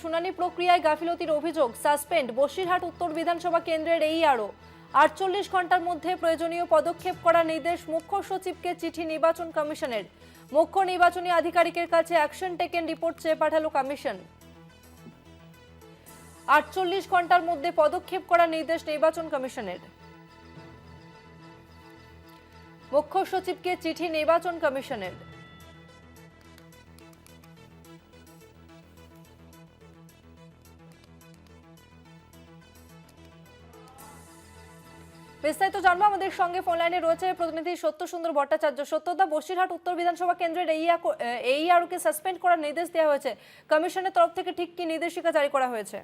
শুনানি প্রক্রিয়ায় গাফিলতির অভিযোগ, সাসপেন্ড বসিরহাট উত্তর বিধানসভা কেন্দ্রের AERO। 48 ঘন্টার মধ্যে প্রয়োজনীয় পদক্ষেপ করার নির্দেশ মুখ্য সচিবকে চিঠি নির্বাচন কমিশনের। মুখ্য নির্বাচনী আধিকারিকের কাছে অ্যাকশন টেকেন রিপোর্ট চেয়ে পাঠালো কমিশন। 48 ঘন্টার মধ্যে পদক্ষেপ করার নির্দেশ নির্বাচন কমিশনের। মুখ্য সচিবকে চিঠি নির্বাচন কমিশনের। বিস্তারিত জানবো, আমাদের সঙ্গে ফোন লাইনে রয়েছে প্রতিনিধি সত্য সুন্দর ভট্টাচার্য। সত্যদা, বসিরহাট উত্তর বিধানসভা কেন্দ্রের AERO কে সাসপেন্ড করার নির্দেশ দেওয়া হয়েছে, কমিশনের তরফ থেকে ঠিক কি নির্দেশিকা জারি করা হয়েছে?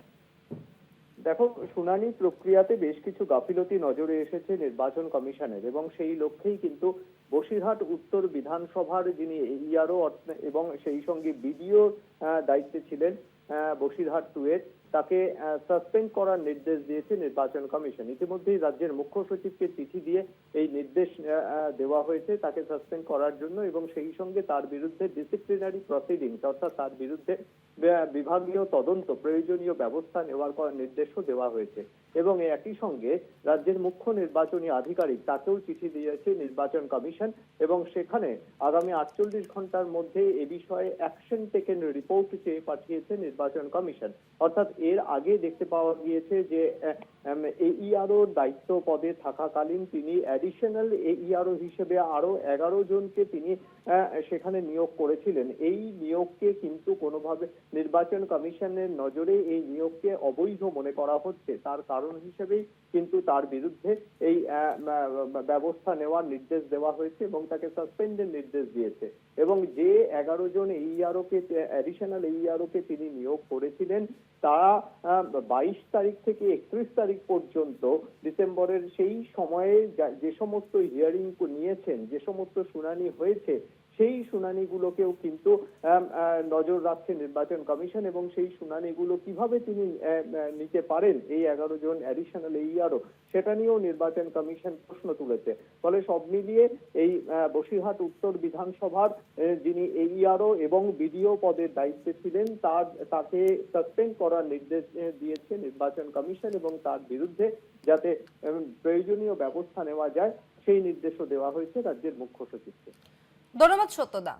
দেখো, শুনানি প্রক্রিয়াতে বেশ কিছু গাফিলতি নজরে এসেছে নির্বাচন কমিশনের, এবং সেই লক্ষ্যেই কিন্তু বসিরহাট উত্তর বিধানসভার যিনি AERO এবং সেই সঙ্গে BDO দায়িত্বে ছিলেন বসিরহাট 2 এর, তাকে সাসপেন্ড করার নির্দেশ দিয়েছে নির্বাচন কমিশন। ইতিমধ্যেই রাজ্যের মুখ্য সচিবকে চিঠি দিয়ে এই নির্দেশ দেওয়া হয়েছে তাকে সাসপেন্ড করার জন্য, এবং সেই সঙ্গে তার বিরুদ্ধে ডিসিপ্লিনারি প্রসিডিংস অর্থাৎ তার বিরুদ্ধে বিভাগীয় তদন্ত প্রয়োজনীয় ব্যবস্থা নেওয়ার নির্দেশও দেওয়া হয়েছে। এবং একই সঙ্গে রাজ্যের মুখ্য নির্বাচনী আধিকারিক তাকেও চিঠি দিয়েছে নির্বাচন কমিশন, এবং সেখানে আগামী 48 ঘন্টার মধ্যে এ বিষয়ে অ্যাকশন টেকেন রিপোর্ট চেয়ে পাঠিয়েছে নির্বাচন কমিশন। অর্থাৎ এর আগে দেখতে পাওয়া গিয়েছে যে AERO দায়িত্ব পদে থাকাকালীন তিনি অ্যাডিশনাল AERO হিসেবে আরো 11 জনকে তিনি সেখানে নিয়োগ করেছিলেন। এই নিয়োগকে কিন্তু কোনোভাবে নির্বাচন কমিশনের নজরে এই নিয়োগকে অবৈধ মনে করা হচ্ছে। তার কারণ হিসেবেই কিন্তু তার বিরুদ্ধে এই ব্যবস্থা নেওয়ার নির্দেশ দেওয়া হয়েছে এবং তাকে সাসপেন্ডের নির্দেশ দিয়েছে। এবং যে 11 জন AERO কে অ্যাডিশনাল AERO কে তিনি নিয়োগ করেছিলেন, তারা 22 তারিখ থেকে 31 তারিখ পর্যন্ত ডিসেম্বরের সেই সময়ে যে সমস্ত হিয়ারিং নিয়েছেন, যে সমস্ত শুনানি হয়েছে, সেই শুনানিগুলোকেও কিন্তু নজর রাখছে নির্বাচন কমিশন, এবং সেই শুনানিগুলো কিভাবে তিনি নিতে পারেন এই 11 জন অ্যাডিশনাল AERO, সেটা নিয়েও নির্বাচন কমিশন প্রশ্ন তুলেছে। ফলে সব মিলিয়ে এই বসিরহাট উত্তর বিধানসভার যিনি AERO এবং BDO পদের দায়িত্বে ছিলেন তাকে সাসপেন্ড করার নির্দেশ দিয়েছে নির্বাচন কমিশন, এবং তার বিরুদ্ধে যাতে প্রয়োজনীয় ব্যবস্থা নেওয়া যায় সেই নির্দেশও দেওয়া হয়েছে রাজ্যের মুখ্য সচিবকে। ধন্যবাদ সত্যদা।